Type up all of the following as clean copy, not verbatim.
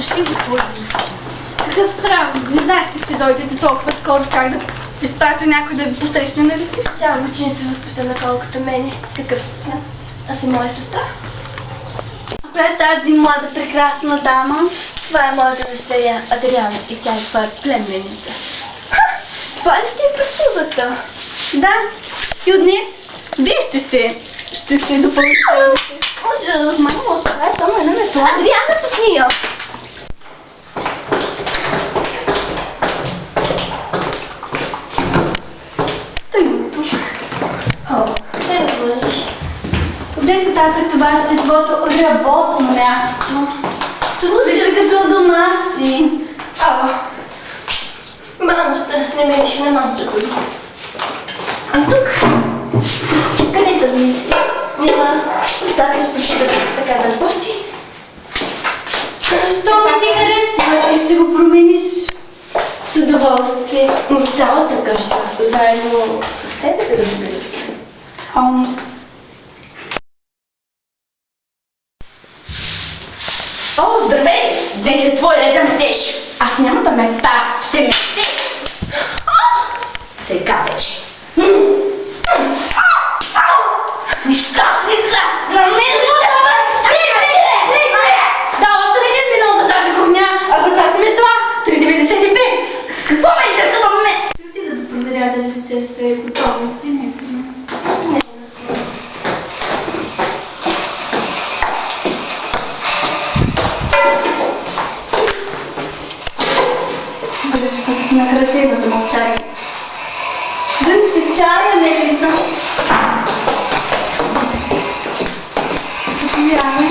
дошли, госпожо Душки. Какъв страх! Не знаех, че ще дойдете толкова скоро. Щях да изпратя някой да ви посрещне на летище. Жалко, че не си възпитана колкото мене. Какъв си сега? Аз съм моя сестра. Коя е тази млада, прекрасна дама? Това е моята дъщеря Адриана и тя е твоя племенница. Това ли ти е прислугата? Да, и от днес вие ще се допълнителните. Ужас, мамо, това е само една метла. Адриана, пусни я! Тъй тук. О, не да можеш. Днес татък, това ще е твоето работно място. Чувстваш се като дома си. Мамчета, не ме лиши на мамчето ли? А тук? Къде са мисли? Няма остатък с прошитата така да работи. Защо не ти харесва и ще го промениш? С удоволствие. Но цялата къща, заедно с тебе, да разбира се. О, здравей! Днес е твой ред да метеш. Аз няма да мета, ще метеш. Сега вече. Нещастница! На мен Да, оставите си много за тази кухня, а за тази метла 3,95. какво ме интересува мен? Ти да проверя дали че сте готови си, не. Бъдеш на красивата мълчание. Да се чая, Мелиса. Заповядай.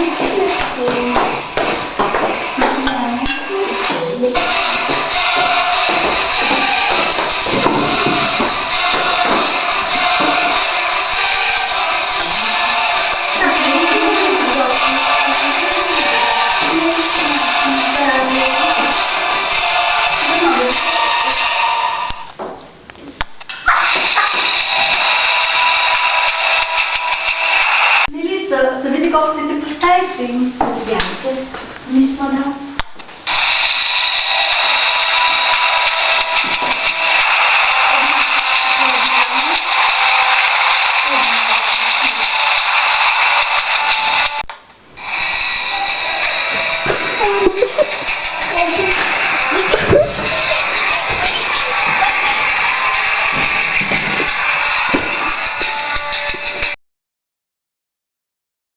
Мелиса, да види колко сте ти поставите. Заповядайте. Нищо да.